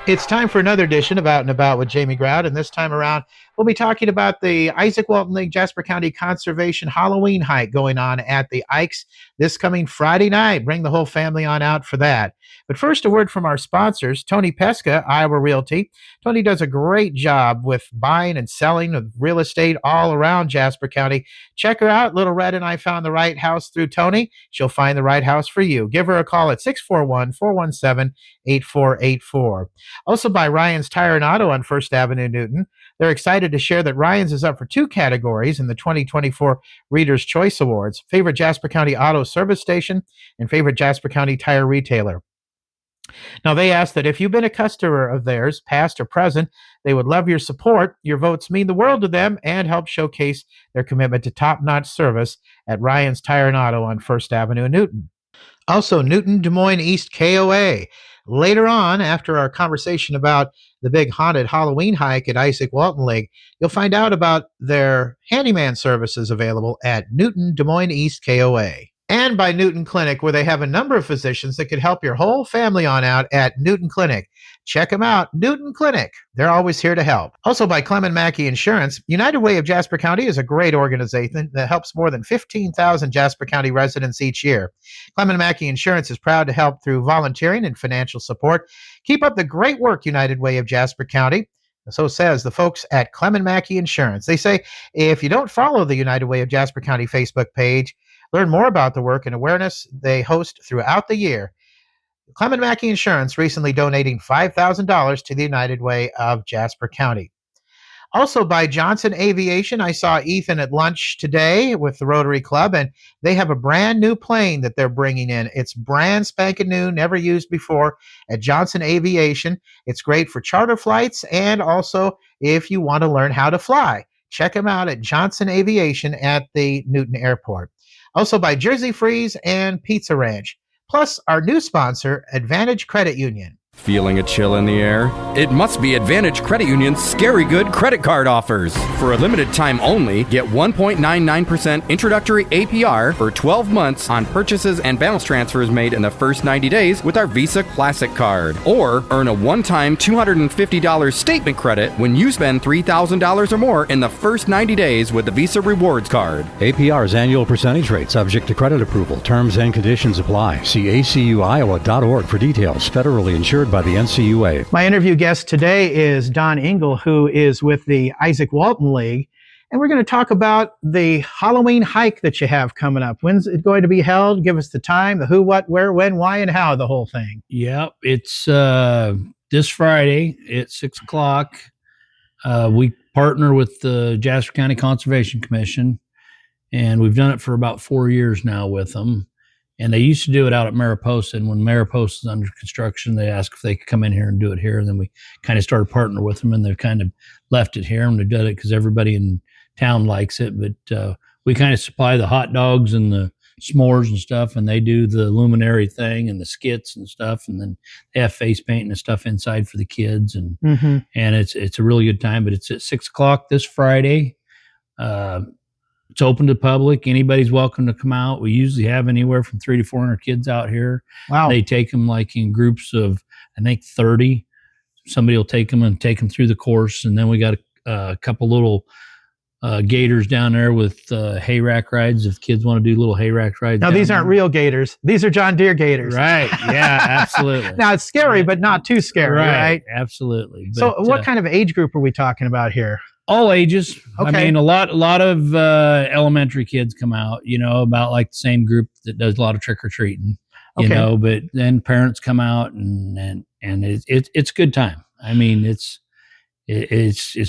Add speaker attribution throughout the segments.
Speaker 1: It's time for another edition of Out and About with Jamie Grout, and this time around we'll be talking about the Izaak Walton League Jasper County Conservation Halloween hike going on at the Ikes this coming Friday night. Bring the whole family on out for that. But first, a word from our sponsors, Tony Pesca, Iowa Realty. Tony does a great job with buying and selling of real estate all around Jasper County. Check her out. Little Red and I found the right house through Tony. She'll find the right house for you. Give her a call at 641-417-8484. Also by Ryan's Tire and Auto on First Avenue, Newton. They're excited to share that Ryan's is up for 2 categories in the 2024 Reader's Choice Awards, Favorite Jasper County Auto Service Station and Favorite Jasper County Tire Retailer. Now, they ask that if you've been a customer of theirs, past or present, they would love your support. Your votes mean the world to them and help showcase their commitment to top-notch service at Ryan's Tire and Auto on First Avenue in Newton. Also, Newton, Des Moines East KOA. Later on, after our conversation about the big haunted Halloween hike at Izaak Walton League, you'll find out about their handyman services available at Newton, Des Moines East KOA. And by Newton Clinic, where they have a number of physicians that could help your whole family on out at Newton Clinic. Check them out, Newton Clinic. They're always here to help. Also by Clement Mackey Insurance. United Way of Jasper County is a great organization that helps more than 15,000 Jasper County residents each year. Clement Mackey Insurance is proud to help through volunteering and financial support. Keep up the great work, United Way of Jasper County. So says the folks at Clement Mackey Insurance. They say if you don't follow the United Way of Jasper County Facebook page, learn more about the work and awareness they host throughout the year. Clement Mackey Insurance recently donating $5,000 to the United Way of Jasper County. Also by Johnson Aviation, I saw Ethan at lunch today with the Rotary Club, and they have a brand new plane that they're bringing in. It's brand spanking new, never used before at Johnson Aviation. It's great for charter flights and also if you want to learn how to fly. Check them out at Johnson Aviation at the Newton Airport. Also by Jersey Freeze and Pizza Ranch. Plus our new sponsor, Advantage Credit Union.
Speaker 2: Feeling a chill in the air? It must be Advantage Credit Union's Scary Good credit card offers. For a limited time only, get 1.99% introductory APR for 12 months on purchases and balance transfers made in the first 90 days with our Visa Classic Card. Or earn a one-time $250 statement credit when you spend $3,000 or more in the first 90 days with the Visa Rewards Card.
Speaker 3: APR's annual percentage rate subject to credit approval. Terms and conditions apply. See acuiowa.org for details. Federally insured by the NCUA.
Speaker 1: My interview guest today is Don Engle, who is with the Izaak Walton League, and we're going to talk about the Halloween hike that you have coming up. When's it going to be held? Give us the time, the who, what, where, when, why, and how, the whole thing.
Speaker 4: Yep, it's this Friday at 6 o'clock. We partner with the Jasper County Conservation Commission, and we've done it for about 4 years now with them. And they used to do it out at Mariposa, and when Mariposa is under construction, they asked if they could come in here and do it here. And then we kind of started partnering with them, and they've kind of left it here, and they've done it because everybody in town likes it. But we kind of supply the hot dogs and the s'mores and stuff, and they do the luminary thing and the skits and stuff, and then they have face painting and stuff inside for the kids, and and it's a really good time. But it's at 6 o'clock this Friday. It's open to the public. Anybody's welcome to come out. We usually have anywhere from 300 to 400 kids out here.
Speaker 1: Wow.
Speaker 4: They take them like in groups of, I think, 30. Somebody will take them and take them through the course. And then we got a couple little gators down there with hay rack rides if kids want to do little hay rack rides.
Speaker 1: Now, these aren't real gators. These are John Deere gators.
Speaker 4: Right. Yeah, absolutely.
Speaker 1: Now, it's scary, but not too scary, right?
Speaker 4: Absolutely. But,
Speaker 1: so what kind of age group are we talking about here?
Speaker 4: All ages.
Speaker 1: Okay.
Speaker 4: I mean, a lot of elementary kids come out, about like the same group that does a lot of trick or treating, but then parents come out and it's a good time. I mean, it's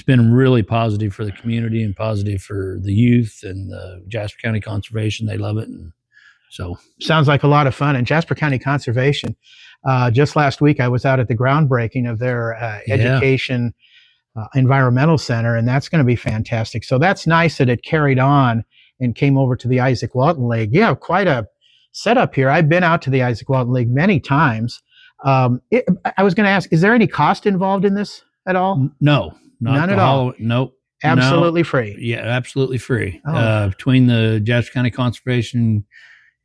Speaker 4: been really positive for the community and positive for the youth and the Jasper County Conservation. They love it. And so
Speaker 1: sounds like a lot of fun. And Jasper County Conservation, just last week, I was out at the groundbreaking of their education environmental center, and that's going to be fantastic. So that's nice that it carried on and came over to the Izaak Walton League. You have quite a setup here. I've been out to the Izaak Walton League many times. I was going to ask, is there any cost involved in this at all?
Speaker 4: No,
Speaker 1: none at all.
Speaker 4: Nope.
Speaker 1: Absolutely free.
Speaker 4: Yeah, absolutely free.
Speaker 1: Oh.
Speaker 4: Between the Jasper County Conservation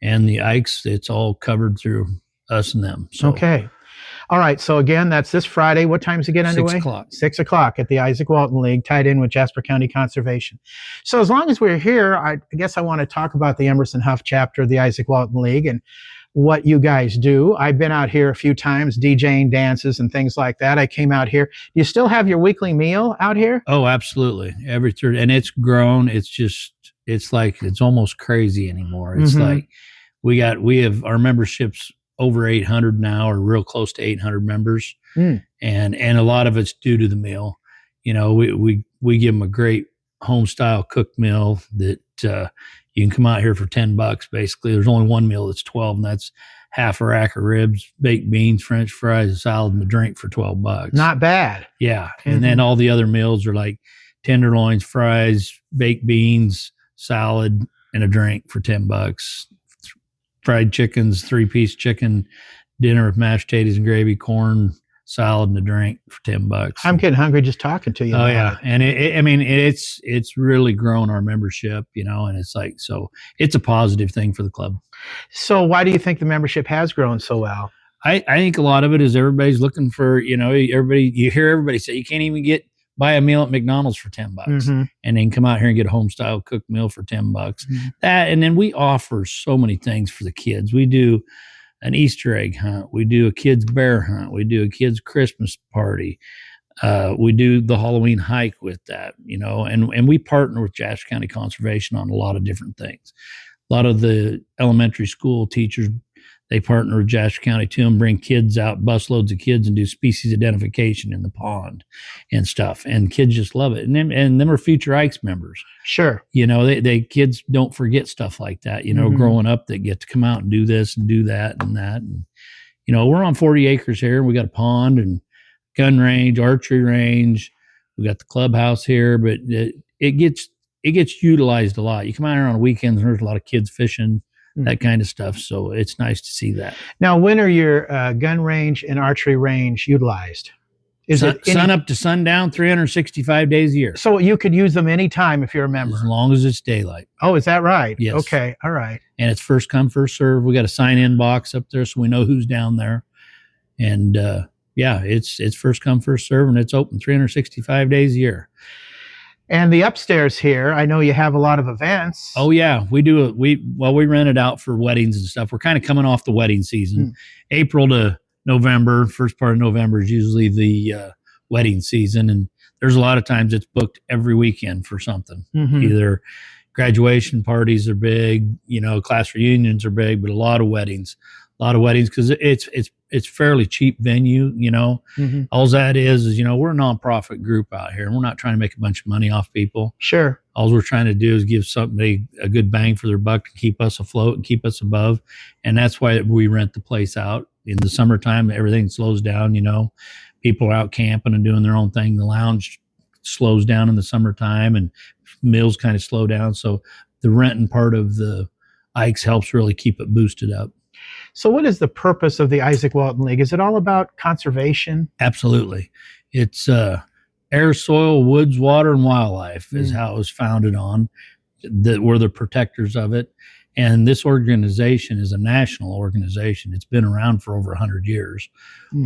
Speaker 4: and the Ikes, it's all covered through us and them. So,
Speaker 1: Okay. All right. So again, that's this Friday. What time's it get underway?
Speaker 4: 6 o'clock.
Speaker 1: 6 o'clock at the Izaak Walton League, tied in with Jasper County Conservation. So as long as we're here, I guess I want to talk about the Emerson Huff chapter of the Izaak Walton League and what you guys do. I've been out here a few times, DJing dances and things like that. I came out here. Do you still have your weekly meal out here?
Speaker 4: Oh, absolutely. Every third, and it's grown. It's like, it's almost crazy anymore. It's like we have our memberships over 800 now, or real close to 800 members. And a lot of it's due to the meal. You know, we give them a great home style cooked meal that, you can come out here for $10. Basically, there's only one meal that's 12, and that's half a rack of ribs, baked beans, French fries, a salad, and a drink for $12.
Speaker 1: Not bad.
Speaker 4: Yeah. And then all the other meals are like tenderloins, fries, baked beans, salad, and a drink for $10. Fried chickens, 3-piece chicken dinner with mashed potatoes and gravy, corn, salad, and a drink for $10.
Speaker 1: I'm getting hungry just talking to you.
Speaker 4: Oh yeah. And it's really grown our membership, you know, and it's like, so it's a positive thing for the club.
Speaker 1: So why do you think the membership has grown so well?
Speaker 4: I think a lot of it is everybody's looking for, you know, you hear everybody say you can't even buy a meal at McDonald's for $10 and then come out here and get a home style cooked meal for $10. That, and then we offer so many things for the kids. We do an Easter egg hunt. We do a kids bear hunt. We do a kids Christmas party. We do the Halloween hike with that, you know, and we partner with Jasper County Conservation on a lot of different things. A lot of the elementary school teachers, they partner with Jasper County too and bring kids out, busloads of kids, and do species identification in the pond and stuff. And kids just love it. And them are future Ikes members.
Speaker 1: Sure.
Speaker 4: You know, they kids don't forget stuff like that, you know, growing up, they get to come out and do this and do that and that. And, you know, we're on 40 acres here. We got a pond and gun range, archery range. We got the clubhouse here, but it gets utilized a lot. You come out here on weekends and there's a lot of kids fishing, that kind of stuff. So it's nice to see that.
Speaker 1: Now, when are your gun range and archery range utilized? Is it
Speaker 4: sun up to sundown, 365 days a year?
Speaker 1: So you could use them anytime if you're a member?
Speaker 4: As long as it's daylight.
Speaker 1: Oh, is that right?
Speaker 4: Yes.
Speaker 1: Okay. All right.
Speaker 4: And it's first come, first serve. We got a sign-in box up there so we know who's down there. And yeah, it's first come, first serve, and it's open 365 days a year.
Speaker 1: And the upstairs here, I know you have a lot of events.
Speaker 4: Oh yeah, we do. We rent it out for weddings and stuff. We're kind of coming off the wedding season. April to November, first part of November is usually the wedding season, and there's a lot of times it's booked every weekend for something. Either graduation parties are big, you know, class reunions are big, but a lot of weddings because it's fairly cheap venue, you know. All that is, you know, we're a nonprofit group out here and we're not trying to make a bunch of money off people.
Speaker 1: Sure.
Speaker 4: All we're trying to do is give somebody a good bang for their buck to keep us afloat and keep us above. And that's why we rent the place out. In the summertime, everything slows down, you know. People are out camping and doing their own thing. The lounge slows down in the summertime and meals kind of slow down. So the renting part of the Ikes helps really keep it boosted up.
Speaker 1: So what is the purpose of the Izaak Walton League? Is it all about conservation?
Speaker 4: Absolutely. It's air, soil, woods, water, and wildlife is how it was founded on. We're the protectors of it. And this organization is a national organization. It's been around for over 100 years.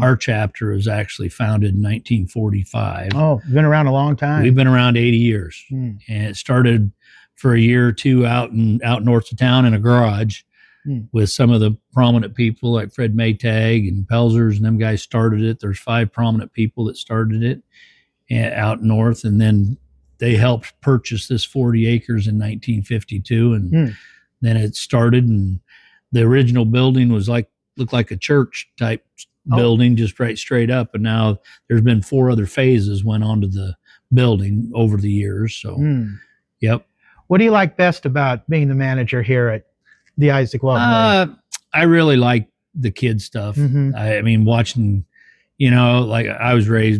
Speaker 4: Our chapter was actually founded in 1945.
Speaker 1: Oh, been around a long time.
Speaker 4: We've been around 80 years. And it started for a year or two out north of town in a garage. With some of the prominent people like Fred Maytag and Pelzers, and them guys started it. There's 5 prominent people that started it out north, and then they helped purchase this 40 acres in 1952, and then it started. And the original building was looked like a church type building, just right straight up. And now there's been 4 other phases went onto the building over the years. So, yep.
Speaker 1: What do you like best about being the manager here at the Izaak Walton League?
Speaker 4: I really like the kid stuff. I mean, watching, you know, like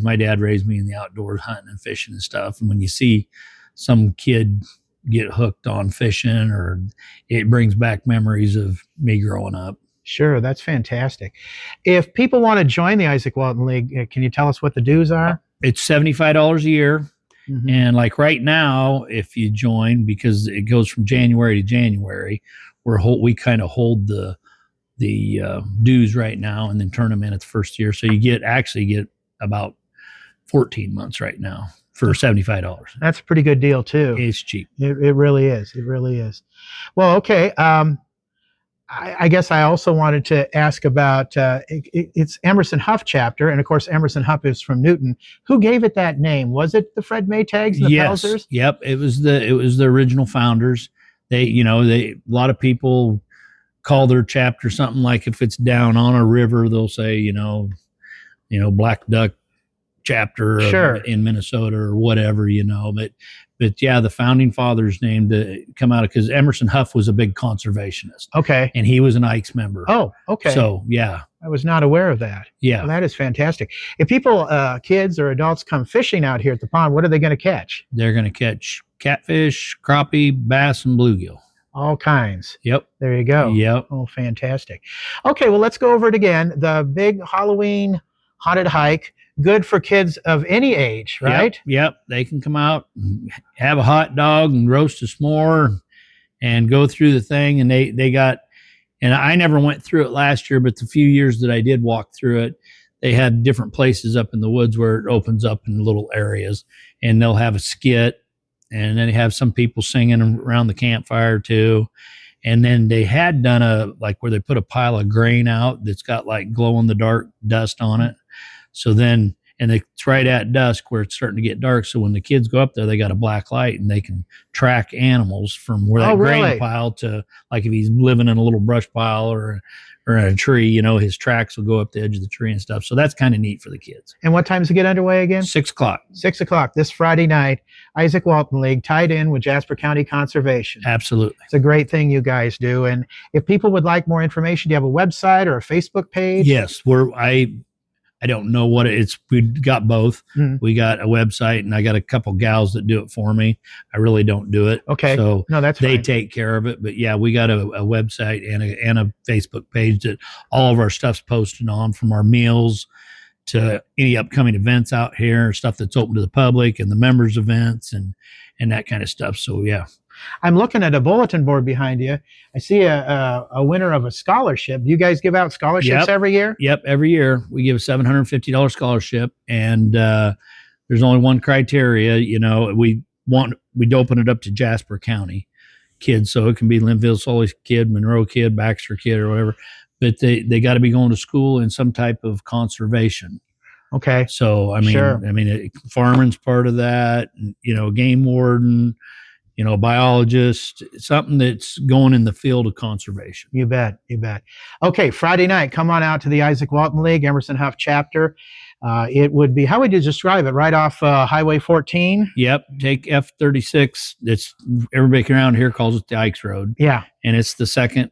Speaker 4: my dad raised me in the outdoors, hunting and fishing and stuff. And when you see some kid get hooked on fishing, or it brings back memories of me growing up.
Speaker 1: Sure. That's fantastic. If people want to join the Izaak Walton League, can you tell us what the dues are?
Speaker 4: It's $75 a year.
Speaker 1: Mhm.
Speaker 4: And like right now, if you join, because it goes from January to January, we kind of hold the dues right now and then turn them in at the first year. So you actually get about 14 months right now for $75.
Speaker 1: That's a pretty good deal too.
Speaker 4: It's cheap.
Speaker 1: It really is. It really is. Well, okay. I guess I also wanted to ask about it's Emerson Huff chapter, and of course Emerson Huff is from Newton. Who gave it that name? Was it the Fred Maytags and the
Speaker 4: Yes.
Speaker 1: Pelzers?
Speaker 4: Yep. It was the original founders. A lot of people call their chapter something like, if it's down on a river, they'll say, Black Duck chapter
Speaker 1: Sure.
Speaker 4: in Minnesota or whatever, but yeah, the founding fathers named to come out because Emerson Huff was a big conservationist.
Speaker 1: Okay.
Speaker 4: And he was an Ike's member.
Speaker 1: Oh, okay.
Speaker 4: So yeah.
Speaker 1: I was not aware of that.
Speaker 4: Yeah.
Speaker 1: Well, that is fantastic. If people, kids or adults come fishing out here at the pond, what are they going to catch?
Speaker 4: They're going to catch catfish, crappie, bass, and bluegill.
Speaker 1: All kinds.
Speaker 4: Yep.
Speaker 1: There you go.
Speaker 4: Yep.
Speaker 1: Oh, fantastic. Okay, well, let's go over it again. The big Halloween haunted hike, good for kids of any age, right?
Speaker 4: Yep. They can come out, and have a hot dog and roast a s'more and go through the thing. And they got, and I never went through it last year, but the few years that I did walk through it, they had different places up in the woods where it opens up in little areas, and they'll have a skit. And then they have some people singing around the campfire too. And then they had done where they put a pile of grain out that's got like glow in the dark dust on it. So then, and it's right at dusk where it's starting to get dark. So when the kids go up there, they got a black light and they can track animals from where that grain pile to, like if he's living in a little brush pile or in a tree, his tracks will go up the edge of the tree and stuff. So that's kind of neat for the kids.
Speaker 1: And what time does it get underway again?
Speaker 4: 6 o'clock.
Speaker 1: 6 o'clock this Friday night. Izaak Walton League tied in with Jasper County Conservation.
Speaker 4: Absolutely.
Speaker 1: It's a great thing you guys do. And if people would like more information, do you have a website or a Facebook page?
Speaker 4: Yes. I don't know what it's. We got both.
Speaker 1: Mm.
Speaker 4: We got a website, and I got a couple gals that do it for me. I really don't do it.
Speaker 1: Okay.
Speaker 4: So
Speaker 1: no, that's
Speaker 4: they
Speaker 1: fine.
Speaker 4: take care of it. But yeah, we got a website and a Facebook page that all of our stuff's posted on, from our meals to any upcoming events out here, stuff that's open to the public and the members events and that kind of stuff. So yeah.
Speaker 1: I'm looking at a bulletin board behind you. I see a winner of a scholarship. Do you guys give out scholarships every year?
Speaker 4: Yep. Every year we give a $750 scholarship, and there's only one criteria. We'd open it up to Jasper County kids. So it can be Linville, Sully kid, Monroe kid, Baxter kid, or whatever, but they got to be going to school in some type of conservation.
Speaker 1: Okay.
Speaker 4: So,
Speaker 1: Sure.
Speaker 4: farming's part of that, game warden, biologist, something that's going in the field of conservation.
Speaker 1: You bet. You bet. Okay. Friday night, come on out to the Izaak Walton League, Emerson Huff chapter. It would be, how would you describe it? Right off Highway 14?
Speaker 4: Yep. Take F-36. It's, everybody around here calls it the Ikes Road.
Speaker 1: Yeah.
Speaker 4: And it's the second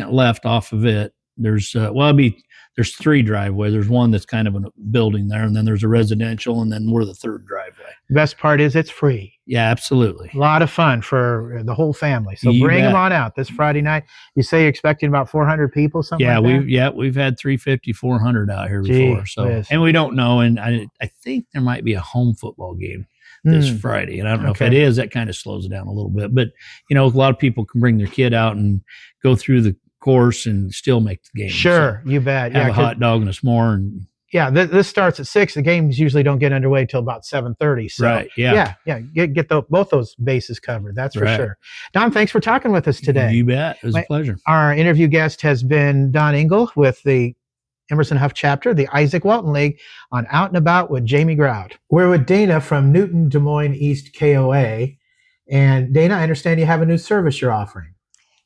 Speaker 4: left off of it. There's, there's 3 driveways. There's one that's kind of a building there, and then there's a residential, and then we're the 3rd driveway.
Speaker 1: The best part is it's free.
Speaker 4: Yeah, absolutely.
Speaker 1: A lot of fun for the whole family. So
Speaker 4: You
Speaker 1: bring
Speaker 4: bet.
Speaker 1: them on out this Friday night. You say you're expecting about 400 people, something like that?
Speaker 4: We've had 350, 400 out here before. So,
Speaker 1: whiz.
Speaker 4: and we don't know. And I think there might be a home football game this Friday. And I don't know if it is, that kind of slows it down a little bit, but a lot of people can bring their kid out and go through the course and still make the game.
Speaker 1: Sure. You bet.
Speaker 4: Have a hot dog and a s'more. And
Speaker 1: this starts at 6. The games usually don't get underway till about 7:30. So
Speaker 4: right. Yeah.
Speaker 1: Get both those bases covered. That's for
Speaker 4: Right.
Speaker 1: sure. Don, thanks for talking with us today.
Speaker 4: You bet. It was a pleasure.
Speaker 1: Our interview guest has been Don Engle with the Emerson Huff chapter, the Izaak Walton League, on Out and About with Jamie Grout. We're with Dana from Newton, Des Moines East KOA. And Dana, I understand you have a new service you're offering.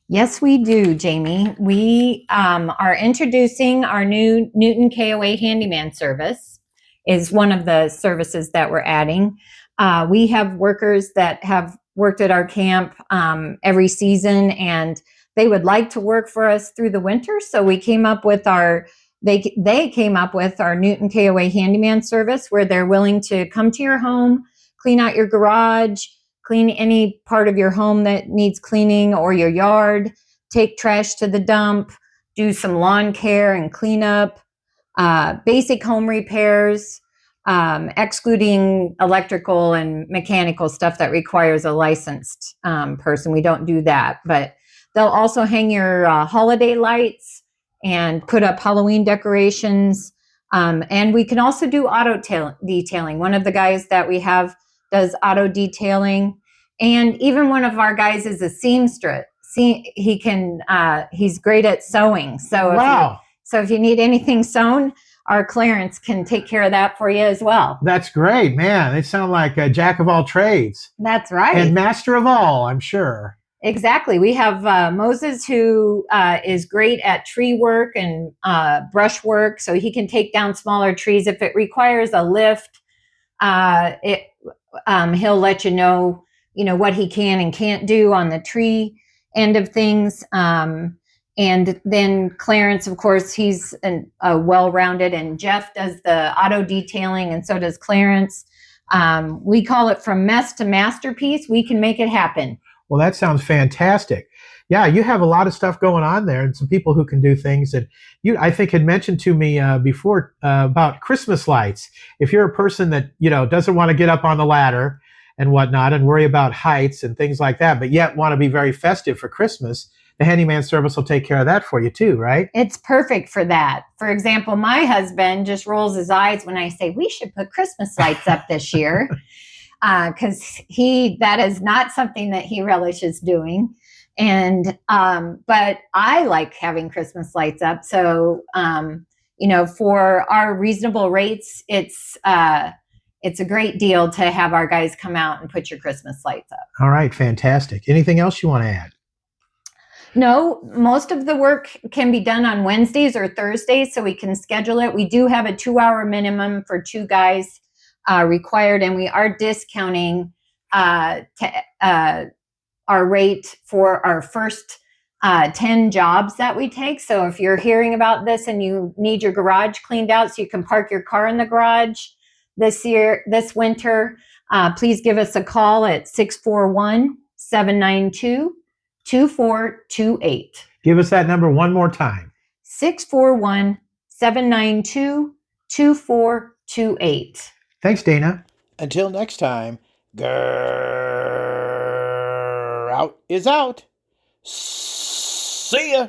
Speaker 5: Yes, we do, Jamie. We are introducing our new Newton KOA handyman service. Is one of the services that we're adding. We have workers that have worked at our camp every season, and they would like to work for us through the winter. So we came up with they came up with our Newton KOA handyman service, where they're willing to come to your home, clean out your garage, clean any part of your home that needs cleaning, or your yard, take trash to the dump, do some lawn care and cleanup, basic home repairs. excluding electrical and mechanical stuff that requires a licensed person. We don't do that, but they'll also hang your holiday lights and put up Halloween decorations. And we can also do auto detailing. One of the guys that we have does auto detailing. And even one of our guys is a seamstress. He can, he's great at sewing. So
Speaker 1: Wow.
Speaker 5: if you need anything sewn, our Clarence can take care of that for you as well.
Speaker 1: That's great, man. They sound like a jack of all trades.
Speaker 5: That's right.
Speaker 1: And master of all, I'm sure.
Speaker 5: Exactly. We have Moses, who is great at tree work and brush work, so he can take down smaller trees. If it requires a lift, he'll let you know what he can and can't do on the tree end of things. And then Clarence, of course, he's a well-rounded, and Jeff does the auto detailing, and so does Clarence. We call it from mess to masterpiece. We can make it happen.
Speaker 1: Well, that sounds fantastic. Yeah, you have a lot of stuff going on there, and some people who can do things that you, I think, had mentioned to me before about Christmas lights. If you're a person that doesn't want to get up on the ladder and whatnot and worry about heights and things like that, but yet want to be very festive for Christmas, the handyman service will take care of that for you too, right?
Speaker 5: It's perfect for that. For example, my husband just rolls his eyes when I say we should put Christmas lights up this year. Because that is not something that he relishes doing. And but I like having Christmas lights up. So for our reasonable rates, it's a great deal to have our guys come out and put your Christmas lights up.
Speaker 1: All right, fantastic. Anything else you want to add?
Speaker 5: No, most of the work can be done on Wednesdays or Thursdays, so we can schedule it. We do have a 2-hour minimum for 2 guys required, and we are discounting our rate for our first 10 jobs that we take. So if you're hearing about this and you need your garage cleaned out so you can park your car in the garage this winter, please give us a call at 641-792-2428.
Speaker 1: Give us that number one more time.
Speaker 5: 641-792-2428.
Speaker 1: Thanks, Dana. Until next time, grrr out is out. See ya.